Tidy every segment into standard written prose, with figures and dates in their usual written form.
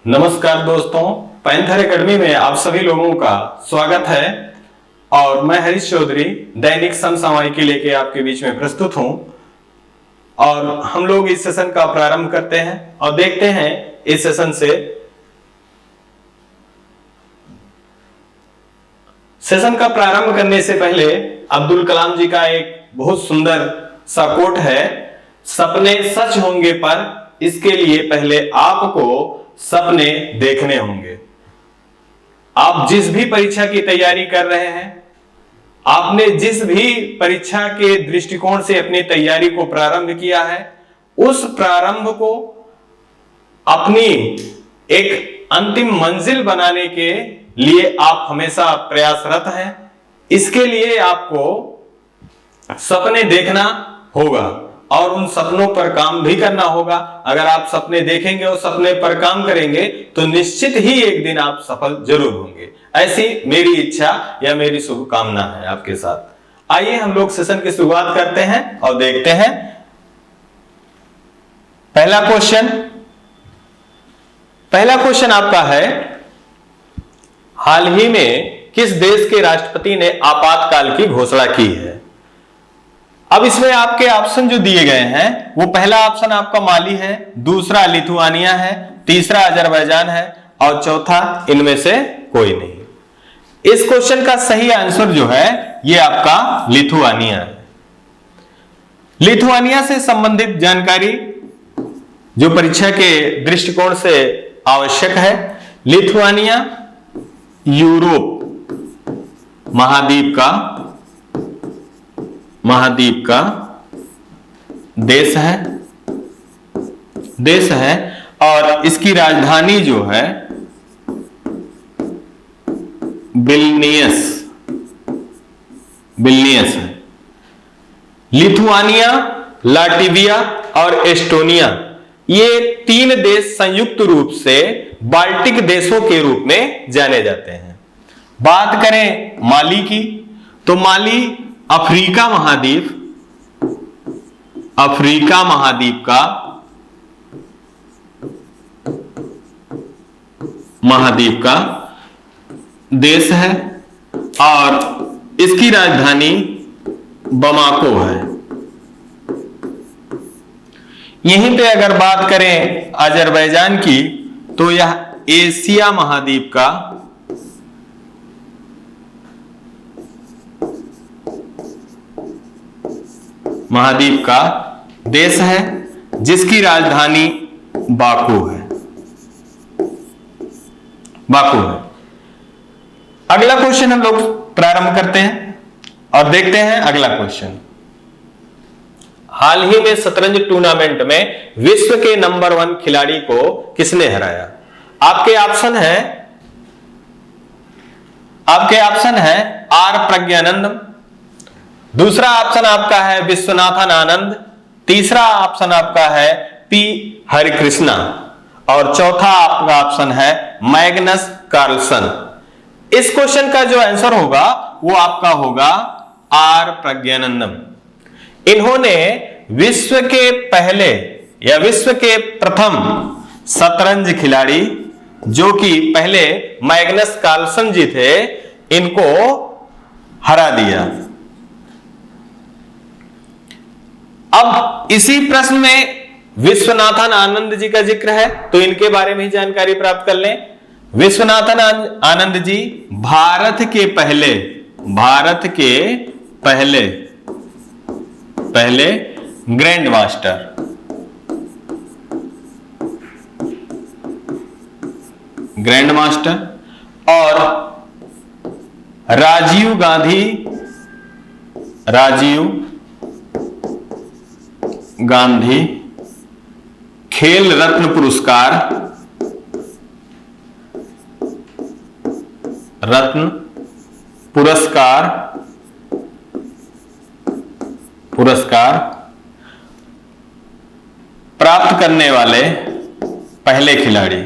नमस्कार दोस्तों, panther academy में आप सभी लोगों का स्वागत है। और मैं हरीश चौधरी दैनिक समसामयिकी लेके आपके बीच में प्रस्तुत हूं। और हम लोग इस सेशन का प्रारंभ करते हैं और देखते हैं इस सेशन का प्रारंभ करने से पहले अब्दुल कलाम जी का एक बहुत सुंदर सा कोट है, सपने सच होंगे पर इसके लिए पहले आपको सपने देखने होंगे। आप जिस भी परीक्षा की तैयारी कर रहे हैं, आपने जिस भी परीक्षा के दृष्टिकोण से अपनी तैयारी को प्रारंभ किया है, उस प्रारंभ को अपनी एक अंतिम मंजिल बनाने के लिए आप हमेशा प्रयासरत हैं। इसके लिए आपको सपने देखना होगा और उन सपनों पर काम भी करना होगा। अगर आप सपने देखेंगे और सपने पर काम करेंगे तो निश्चित ही एक दिन आप सफल जरूर होंगे। ऐसी मेरी इच्छा या मेरी शुभकामना है आपके साथ। आइए हम लोग सेशन की शुरुआत करते हैं और देखते हैं पहला क्वेश्चन आपका है, हाल ही में किस देश के राष्ट्रपति ने आपातकाल की घोषणा की है? अब इसमें आपके ऑप्शन जो दिए गए हैं, वो पहला ऑप्शन आपका माली है, दूसरा लिथुआनिया है, तीसरा अजरबैजान है और चौथा इनमें से कोई नहीं। इस क्वेश्चन का सही आंसर जो है ये आपका लिथुआनिया है। लिथुआनिया से संबंधित जानकारी जो परीक्षा के दृष्टिकोण से आवश्यक है, लिथुआनिया यूरोप महाद्वीप का देश है और इसकी राजधानी जो है विल्नियस है। लिथुआनिया, लाटविया और एस्टोनिया, ये तीन देश संयुक्त रूप से बाल्टिक देशों के रूप में जाने जाते हैं। बात करें माली की, तो माली अफ्रीका महाद्वीप का देश है और इसकी राजधानी बमाको है। यहीं पे अगर बात करें अजरबैजान की, तो यह एशिया महाद्वीप का देश है जिसकी राजधानी बाकू है। अगला क्वेश्चन हम लोग प्रारंभ करते हैं और देखते हैं अगला क्वेश्चन। हाल ही में शतरंज टूर्नामेंट में विश्व के नंबर 1 खिलाड़ी को किसने हराया? आपके ऑप्शन है आर प्रज्ञानंद, दूसरा ऑप्शन आपका है विश्वनाथन आनंद, तीसरा ऑप्शन आपका है पी हरिकृष्णा और चौथा आपका ऑप्शन है मैग्नस कार्लसन। इस क्वेश्चन का जो आंसर होगा वो आपका होगा आर प्रज्ञानंदम। इन्होंने विश्व के प्रथम शतरंज खिलाड़ी, जो कि पहले मैग्नस कार्लसन जी थे, इनको हरा दिया। अब इसी प्रश्न में विश्वनाथन आनंद जी का जिक्र है, तो इनके बारे में ही जानकारी प्राप्त कर लें। विश्वनाथन आनंद जी भारत के पहले ग्रैंड मास्टर और राजीव गांधी खेल रत्न पुरस्कार प्राप्त करने वाले पहले खिलाड़ी।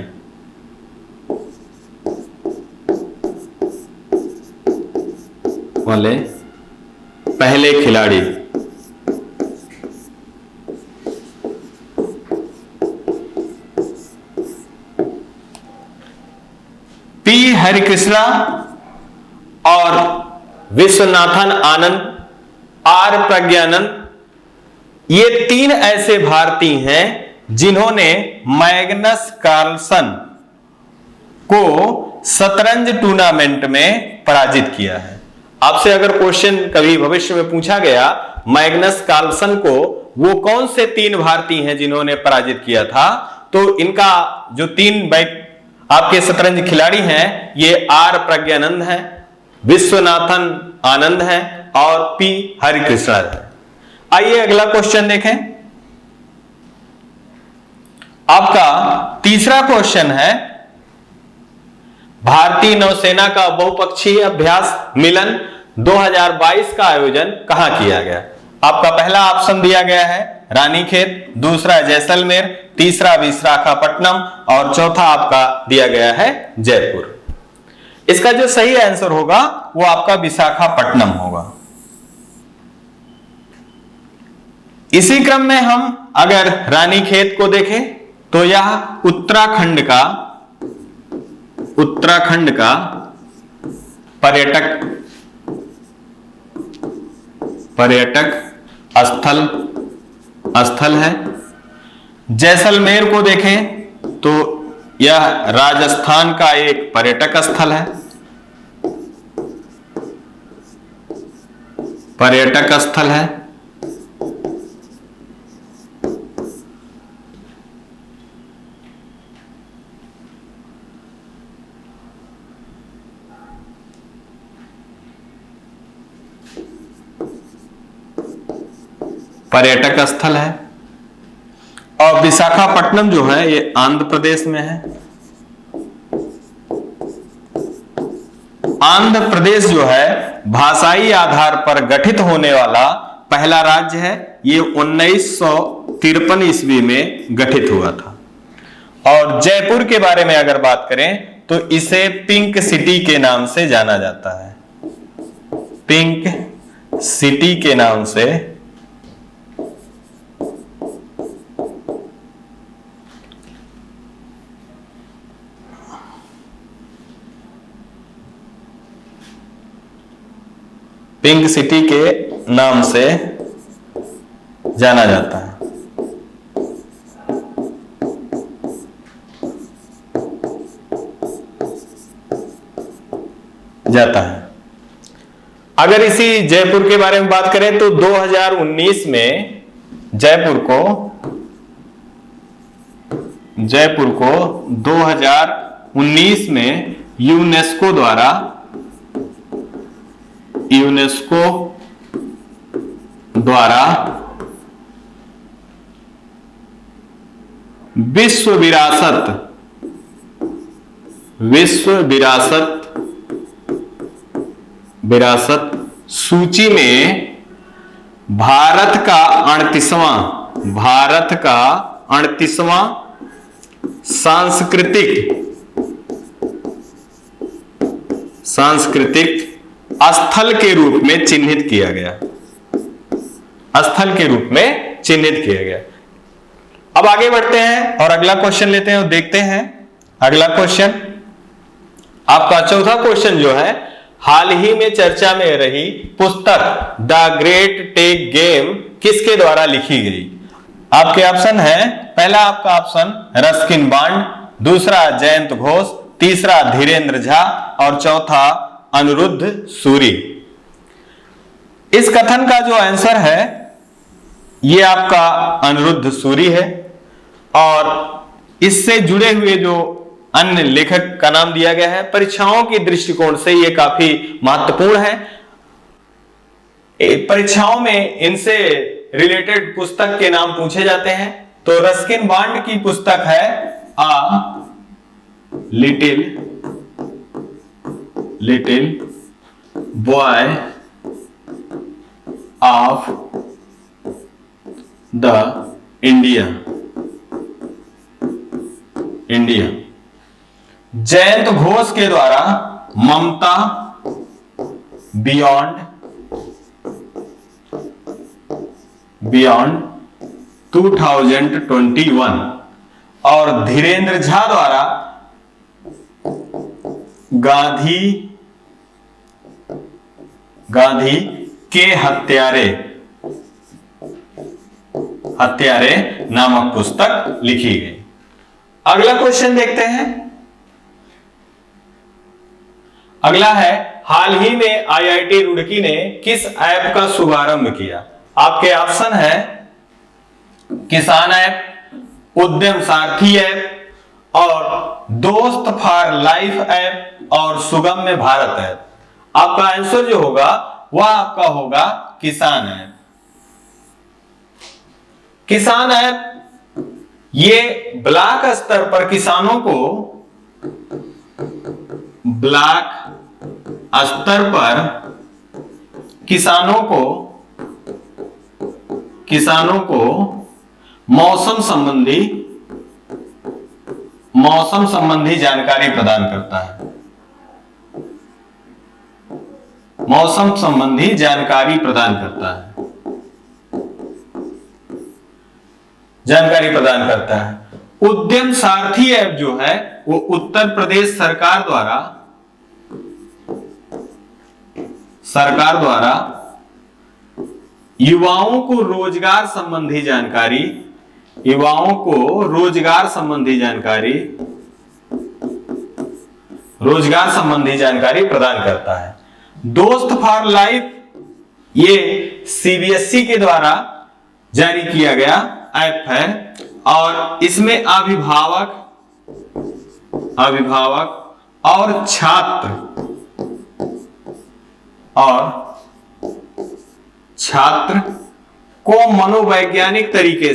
पी हरिकृष्णा और विश्वनाथन आनंद, आर प्रज्ञानंद, ये 3 ऐसे भारतीय हैं जिन्होंने मैग्नस कार्लसन को शतरंज टूर्नामेंट में पराजित किया है। आपसे अगर क्वेश्चन कभी भविष्य में पूछा गया मैग्नस कार्लसन को वो कौन से 3 भारतीय हैं जिन्होंने पराजित किया था, तो इनका जो 3 आपके शतरंज खिलाड़ी हैं ये आर प्रज्ञानंद हैं, विश्वनाथन आनंद हैं और पी हरिकृष्णा है। आइए अगला क्वेश्चन देखें। आपका तीसरा क्वेश्चन है भारतीय नौसेना का बहुपक्षीय अभ्यास मिलन 2022 का आयोजन कहां किया गया। आपका पहला ऑप्शन दिया गया है रानीखेत, दूसरा जैसलमेर, तीसरा विशाखापट्टनम और चौथा आपका दिया गया है जयपुर। इसका जो सही आंसर होगा वो आपका विशाखापट्टनम होगा। इसी क्रम में हम अगर रानीखेत को देखें तो यह उत्तराखंड का पर्यटक स्थल है। जैसलमेर को देखें तो यह राजस्थान का एक पर्यटक स्थल है। और विशाखापट्टनम जो है ये आंध्र प्रदेश में है। आंध्र प्रदेश जो है भाषाई आधार पर गठित होने वाला पहला राज्य है। ये 1953 ईस्वी में गठित हुआ था। और जयपुर के बारे में अगर बात करें तो इसे पिंक सिटी के नाम से जाना जाता है। पिंक सिटी के नाम से पिंक सिटी के नाम से जाना जाता है। अगर इसी जयपुर के बारे में बात करें तो 2019 में जयपुर को 2019 में यूनेस्को द्वारा विश्व विरासत सूची में भारत का 38वां सांस्कृतिक स्थल के रूप में चिन्हित किया गया। अब आगे बढ़ते हैं और अगला क्वेश्चन लेते हैं और देखते हैं। अगला क्वेश्चन आपका चौथा क्वेश्चन जो है हाल ही में चर्चा में रही पुस्तक द ग्रेट टेक गेम किसके द्वारा लिखी गई। आपके ऑप्शन है, पहला आपका ऑप्शन रस्किन बॉन्ड, दूसरा जयंत घोष, तीसरा धीरेन्द्र झा और चौथा अनिरुद्ध सूरी। इस कथन का जो आंसर है ये आपका अनिरुद्ध सूरी है। और इससे जुड़े हुए जो अन्य लेखक का नाम दिया गया है परीक्षाओं के दृष्टिकोण से ये काफी महत्वपूर्ण है। परीक्षाओं में इनसे रिलेटेड पुस्तक के नाम पूछे जाते हैं। तो रस्किन बॉन्ड की पुस्तक है आ little boy of the India. Jayant Ghosh के द्वारा ममता बियॉन्ड 2021 और धीरेन्द्र झा द्वारा गांधी के हत्यारे नामक पुस्तक लिखी गई। अगला क्वेश्चन देखते हैं। अगला है, हाल ही में आईआईटी रुड़की ने किस ऐप का शुभारंभ किया? आपके ऑप्शन है किसान ऐप, उद्यम सारथी ऐप और दोस्त फॉर लाइफ ऐप और सुगम्य भारत ऐप। आपका आंसर जो होगा वह आपका होगा किसान ऐप। किसान ऐप ये ब्लॉक स्तर पर किसानों को मौसम संबंधी जानकारी प्रदान करता है। मौसम संबंधी जानकारी प्रदान करता है। उद्यम सारथी ऐप जो है वो उत्तर प्रदेश सरकार द्वारा युवाओं को रोजगार संबंधी जानकारी प्रदान करता है। दोस्त फॉर लाइफ ये सीबीएसई के द्वारा जारी किया गया ऐप है और इसमें अभिभावक और छात्र को मनोवैज्ञानिक तरीके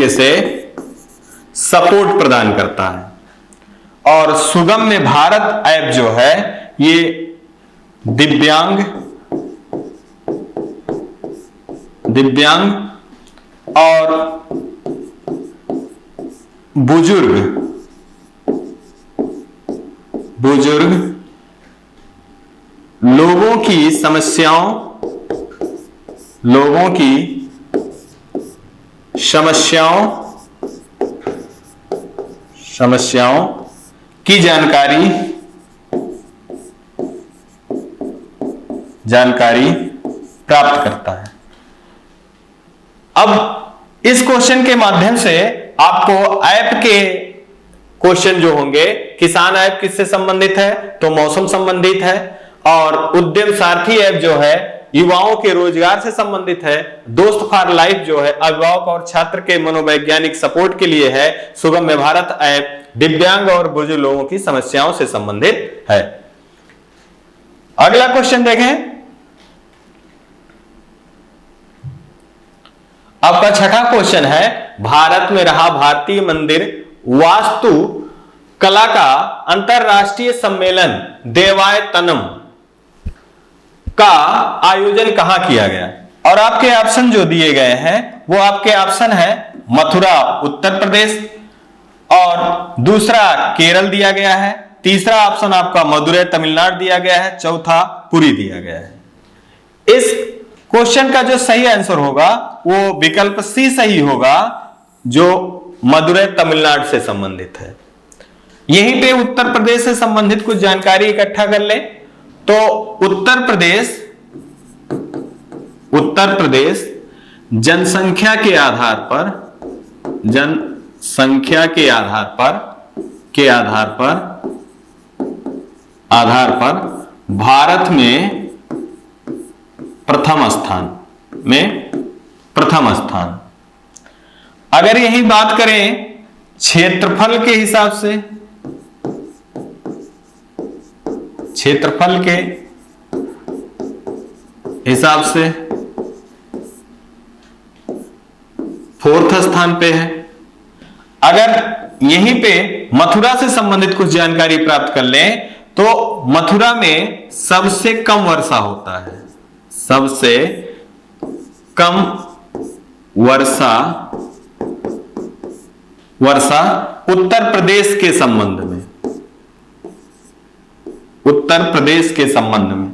से सपोर्ट प्रदान करता है। और सुगम्य भारत ऐप जो है ये दिव्यांग और बुजुर्ग लोगों की समस्याओं की जानकारी प्राप्त करता है। अब इस क्वेश्चन के माध्यम से आपको ऐप के क्वेश्चन जो होंगे, किसान ऐप किससे संबंधित है? तो मौसम संबंधित है। और उद्यम सारथी ऐप जो है युवाओं के रोजगार से संबंधित है। दोस्त फॉर लाइफ जो है अभिभावक और छात्र के मनोवैज्ञानिक सपोर्ट के लिए है। सुगम्य भारत ऐप दिव्यांग और बुजुर्ग लोगों की समस्याओं से संबंधित है। अगला क्वेश्चन देखें। आपका छठा क्वेश्चन है, भारत में रहा भारतीय मंदिर वास्तु कला का अंतरराष्ट्रीय सम्मेलन देवायतनम का आयोजन कहां किया गया? और आपके ऑप्शन जो दिए गए हैं वो आपके ऑप्शन है मथुरा उत्तर प्रदेश, और दूसरा केरल दिया गया है, तीसरा ऑप्शन आपका मदुरै तमिलनाडु दिया गया है, चौथा पुरी दिया गया है। इस क्वेश्चन का जो सही आंसर होगा वो विकल्प सी सही होगा, जो मदुरै तमिलनाडु से संबंधित है। यहीं पे उत्तर प्रदेश से संबंधित कुछ जानकारी इकट्ठा कर ले तो उत्तर प्रदेश जनसंख्या के आधार पर भारत में प्रथम स्थान। अगर यही बात करें क्षेत्रफल के हिसाब से फोर्थ स्थान पे है। अगर यहीं पे मथुरा से संबंधित कुछ जानकारी प्राप्त कर लें तो मथुरा में सबसे कम वर्षा होता है। सबसे कम वर्षा उत्तर प्रदेश के संबंध में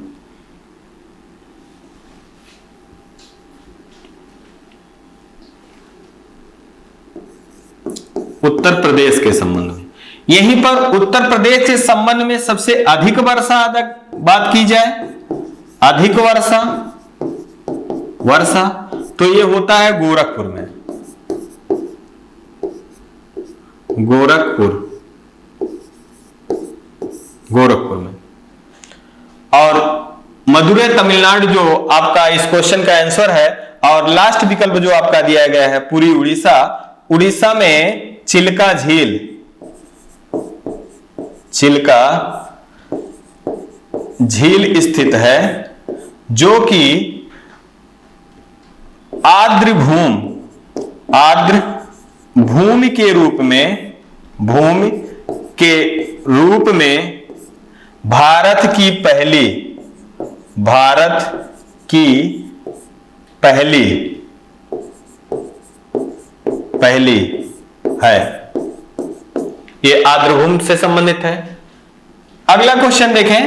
उत्तर प्रदेश के संबंध में। यहीं पर उत्तर प्रदेश के संबंध में सबसे अधिक वर्षा बात की जाए, अधिक वर्षा तो ये होता है गोरखपुर में, गोरखपुर में। और मदुरै तमिलनाडु जो आपका इस क्वेश्चन का आंसर है। और लास्ट विकल्प जो आपका दिया गया है पूरी उड़ीसा, उड़ीसा में चिल्का झील स्थित है, जो कि आर्द्र भूमि के रूप में भारत की पहली है। ये आर्द्रभूमि से संबंधित है। अगला क्वेश्चन देखें,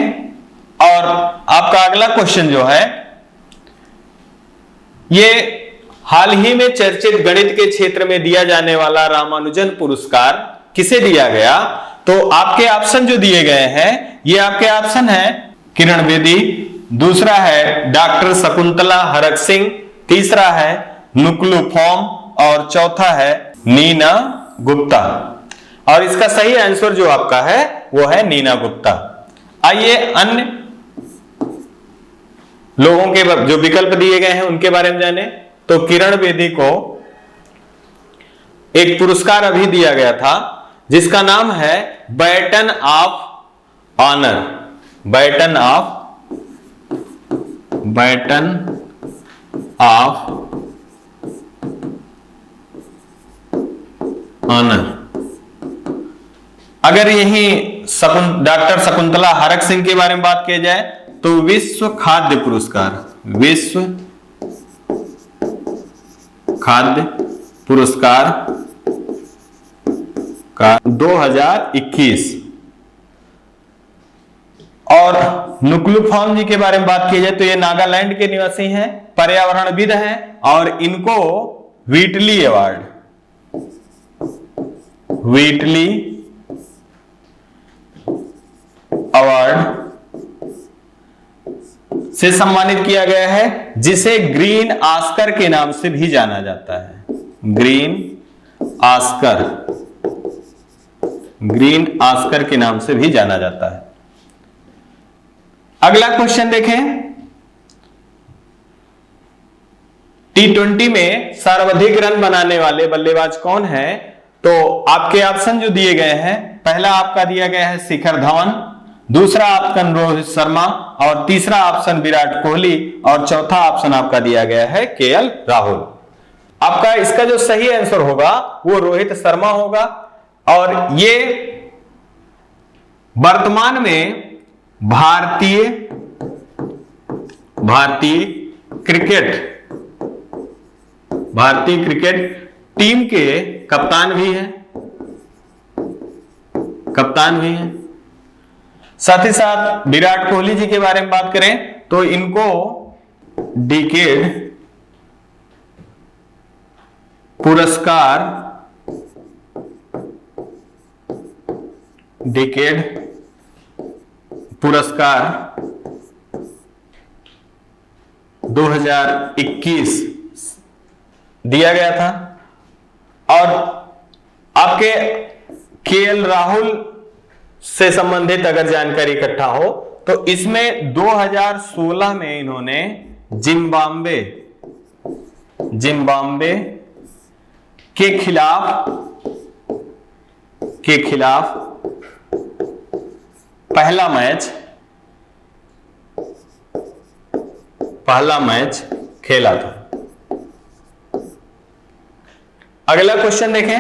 और आपका अगला क्वेश्चन जो है ये हाल ही में चर्चित गणित के क्षेत्र में दिया जाने वाला रामानुजन पुरस्कार किसे दिया गया? तो आपके ऑप्शन जो दिए गए हैं, ये आपके ऑप्शन है किरण बेदी, दूसरा है डॉक्टर शकुंतला हरक सिंह, तीसरा है नुक्लू फॉर्म और चौथा है नीना गुप्ता। और इसका सही आंसर जो आपका है वो है नीना गुप्ता। आइए अन्य लोगों के जो विकल्प दिए गए हैं उनके बारे में जाने। तो किरण बेदी को एक पुरस्कार अभी दिया गया था जिसका नाम है baton of honour, baton of honour. अगर यही डॉक्टर शकुंतला हरक सिंह के बारे में बात की जाए तो विश्व खाद्य पुरस्कार का 2021। और नुक्लू फॉर्म जी के बारे में बात की जाए तो ये नागालैंड के निवासी हैं, पर्यावरणविद हैं और इनको व्हीटली अवार्ड से सम्मानित किया गया है, जिसे ग्रीन ऑस्कर के नाम से भी जाना जाता है। ग्रीन ऑस्कर के नाम से भी जाना जाता है। अगला क्वेश्चन देखें, T20 में सर्वाधिक रन बनाने वाले बल्लेबाज कौन है? तो आपके ऑप्शन जो दिए गए हैं, पहला आपका दिया गया है शिखर धवन, दूसरा ऑप्शन रोहित शर्मा और तीसरा ऑप्शन विराट कोहली और चौथा ऑप्शन आपका दिया गया है केएल राहुल। आपका इसका जो सही आंसर होगा वो रोहित शर्मा होगा। और ये वर्तमान में भारतीय क्रिकेट टीम के कप्तान भी हैं। साथ ही साथ विराट कोहली जी के बारे में बात करें तो इनको डिकेड पुरस्कार 2021 दिया गया था। और आपके केएल राहुल से संबंधित अगर जानकारी इकट्ठा हो तो इसमें 2016 में इन्होंने जिम्बाब्वे के खिलाफ पहला मैच खेला था। अगला क्वेश्चन देखें,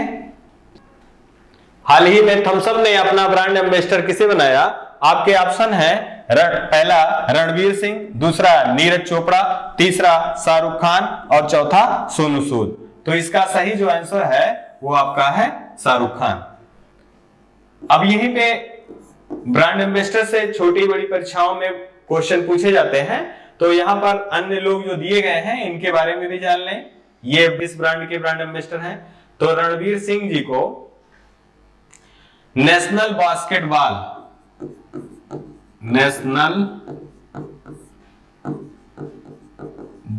हाल ही में थम्सअप ने अपना ब्रांड एम्बेसडर किसे बनाया? आपके ऑप्शन है पहला रणवीर सिंह, दूसरा नीरज चोपड़ा, तीसरा शाहरुख खान और चौथा सोनू सूद। तो इसका सही जो आंसर है वो आपका है शाहरुख खान। अब यहीं पे ब्रांड एम्बेसडर से छोटी बड़ी परीक्षाओं में क्वेश्चन पूछे जाते हैं, तो यहां पर अन्य लोग जो दिए गए हैं इनके बारे में भी जान लें। ये इस ब्रांड के ब्रांड एम्बेसडर हैं। तो रणवीर सिंह जी को national basketball, national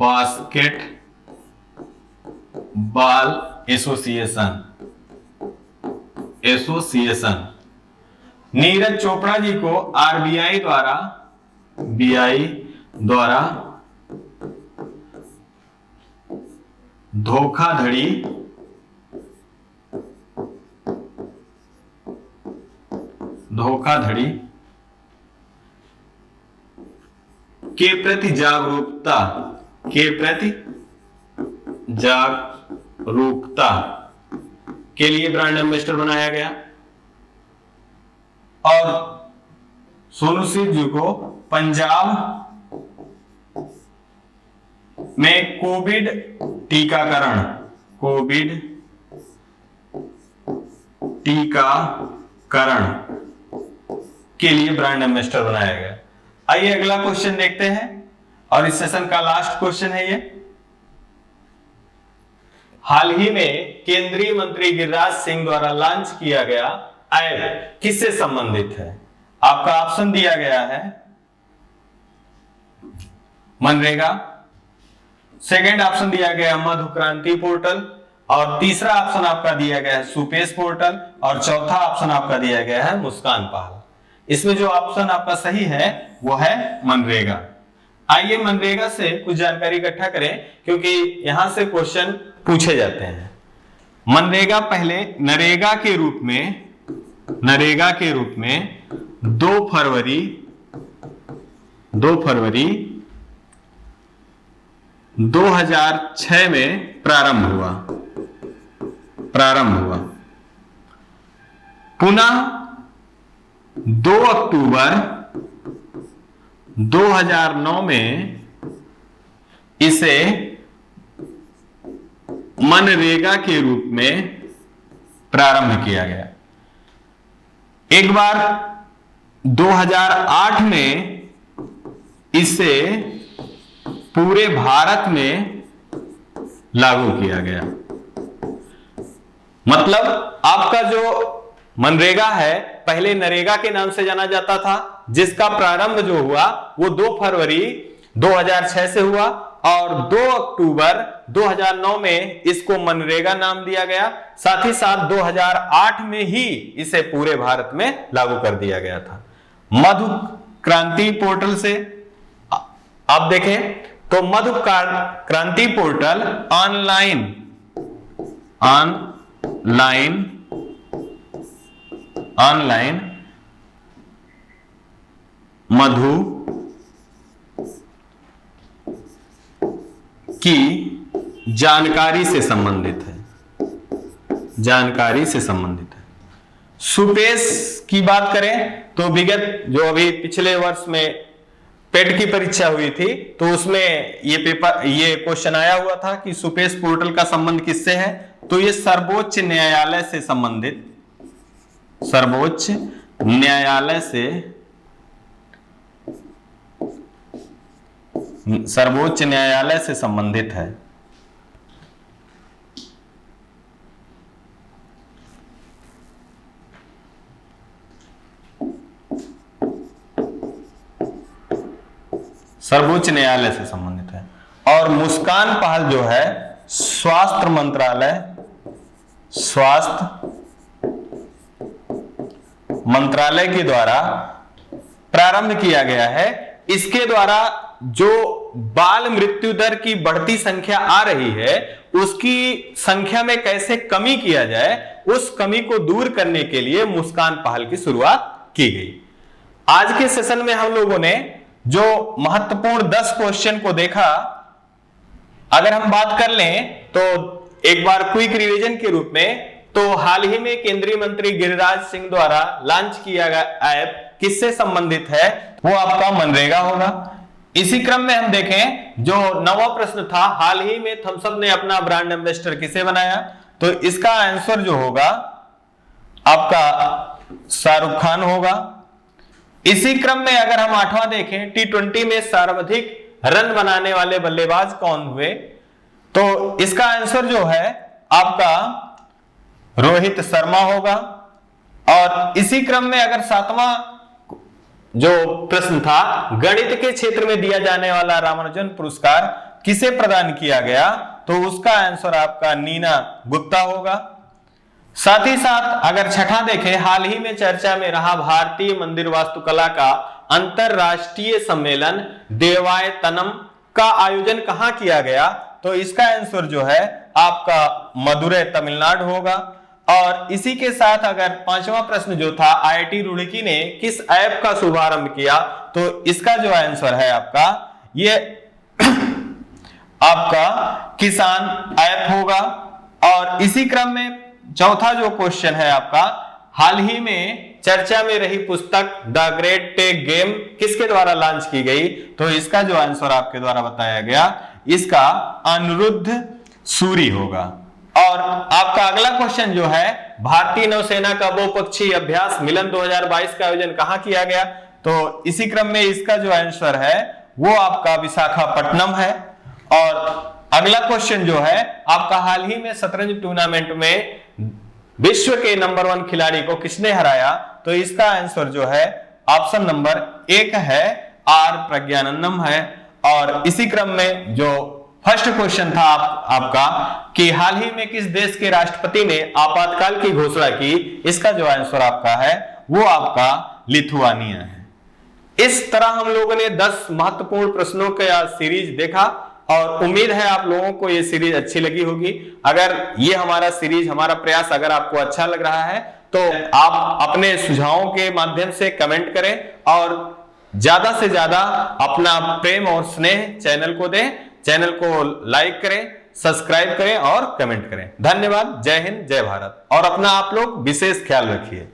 basketball association Neeraj Chopra ji को आरबीआई द्वारा धोखाधड़ी के प्रति जागरूकता के लिए ब्रांड एम्बेसडर बनाया गया। और सोनू सूद जी को पंजाब में कोविड टीकाकरण के लिए ब्रांड एम्बेसडर बनाया गया। आइए अगला क्वेश्चन देखते हैं और इस सेशन का लास्ट क्वेश्चन है ये। हाल ही में केंद्रीय मंत्री गिरिराज सिंह द्वारा लॉन्च किया गया ऐप किससे संबंधित है? आपका ऑप्शन दिया गया है मनरेगा, सेकंड ऑप्शन दिया गया मधु क्रांति पोर्टल, और तीसरा ऑप्शन आपका दिया गया है सुपेश पोर्टल, और चौथा ऑप्शन आपका दिया गया है मुस्कान पहल। इसमें जो ऑप्शन आपका सही है वो है मनरेगा। आइए मनरेगा से कुछ जानकारी इकट्ठा करें क्योंकि यहां से क्वेश्चन पूछे जाते हैं। मनरेगा पहले नरेगा के रूप में 2 फरवरी 2006 में प्रारंभ हुआ। पुनः 2 अक्टूबर 2009 में इसे मनरेगा के रूप में प्रारंभ किया गया। एक बार 2008 में इसे पूरे भारत में लागू किया गया। मतलब आपका जो मनरेगा है पहले नरेगा के नाम से जाना जाता था, जिसका प्रारंभ जो हुआ वो 2 फरवरी 2006 से हुआ और 2 अक्टूबर 2009 में इसको मनरेगा नाम दिया गया। साथ ही साथ 2008 में ही इसे पूरे भारत में लागू कर दिया गया था। मधु क्रांति पोर्टल से आप देखें तो मधु क्रांति पोर्टल ऑनलाइन मधु की जानकारी से संबंधित है। सुपेश की बात करें तो विगत जो अभी पिछले वर्ष में पेट की परीक्षा हुई थी तो उसमें ये क्वेश्चन आया हुआ था कि सुपेश पोर्टल का संबंध किससे है, तो ये सर्वोच्च न्यायालय से संबंधित है। सर्वोच्च न्यायालय से संबंधित है। और मुस्कान पहल जो है स्वास्थ्य मंत्रालय के द्वारा प्रारंभ किया गया है। इसके द्वारा जो बाल मृत्यु दर की बढ़ती संख्या आ रही है उसकी संख्या में कैसे कमी किया जाए, उस कमी को दूर करने के लिए मुस्कान पहल की शुरुआत की गई। आज के सेशन में हम लोगों ने जो महत्वपूर्ण 10 क्वेश्चन को देखा, अगर हम बात कर लें तो एक बार क्विक रिवीजन के रूप में, तो हाल ही में केंद्रीय मंत्री गिरिराज सिंह द्वारा लॉन्च किया गया ऐप किससे संबंधित है, वो आपका मनरेगा होगा। इसी क्रम में हम देखें जो 9वां प्रश्न था, हाल ही में थम्स अप ने अपना ब्रांड एम्बेसडर किसे बनाया, तो इसका आंसर जो होगा आपका शाहरुख खान होगा। इसी क्रम में अगर हम 8वां देखें, T20 में सर्वाधिक रन बनाने वाले बल्लेबाज कौन हुए, तो इसका आंसर जो है आपका रोहित शर्मा होगा। और इसी क्रम में अगर 7वां जो प्रश्न था, गणित के क्षेत्र में दिया जाने वाला रामानुजन पुरस्कार किसे प्रदान किया गया, तो उसका आंसर आपका नीना गुप्ता होगा। साथ ही साथ अगर छठा देखें, हाल ही में चर्चा में रहा भारतीय मंदिर वास्तुकला का अंतरराष्ट्रीय सम्मेलन देवायतनम का आयोजन कहां किया गया, तो इसका आंसर जो है आपका मदुरै तमिलनाडु होगा। और इसी के साथ अगर 5वां प्रश्न जो था, आईआईटी रुड़की ने किस ऐप का शुभारंभ किया, तो इसका जो आंसर है आपका ये आपका किसान ऐप होगा। और इसी क्रम में चौथा जो क्वेश्चन है आपका, हाल ही में चर्चा में रही पुस्तक द ग्रेट टेक गेम किसके द्वारा लॉन्च की गई, तो इसका जो आंसर आपके द्वारा बताया गया, इसका अनिरुद्ध सूरी होगा। और आपका अगला क्वेश्चन जो है, भारतीय नौसेना का बहुपक्षीय अभ्यास मिलन 2022 का आयोजन कहां किया गया, तो इसी क्रम में इसका जो आंसर है वो आपका विशाखापट्टनम है। और अगला क्वेश्चन जो है आपका, हाल ही में शतरंज टूर्नामेंट में विश्व के नंबर 1 खिलाड़ी को किसने हराया, तो इसका आंसर जो है ऑप्शन नंबर 1 है, आर प्रज्ञानंदम है। और इसी क्रम में जो फर्स्ट क्वेश्चन था आपका कि हाल ही में किस देश के राष्ट्रपति ने आपातकाल की घोषणा की, इसका जो आंसर आपका है वो आपका लिथुआनिया है। इस तरह हम लोगों ने 10 महत्वपूर्ण प्रश्नों का सीरीज देखा और उम्मीद है आप लोगों को ये सीरीज अच्छी लगी होगी। अगर ये हमारा सीरीज, हमारा प्रयास अगर आपको अच्छा लग रहा है तो आप अपने सुझावों के माध्यम से कमेंट करें और ज्यादा से ज्यादा अपना प्रेम और स्नेह चैनल को दें। चैनल को लाइक करें, सब्सक्राइब करें और कमेंट करें। धन्यवाद। जय हिंद, जय भारत। और अपना आप लोग विशेष ख्याल रखिए।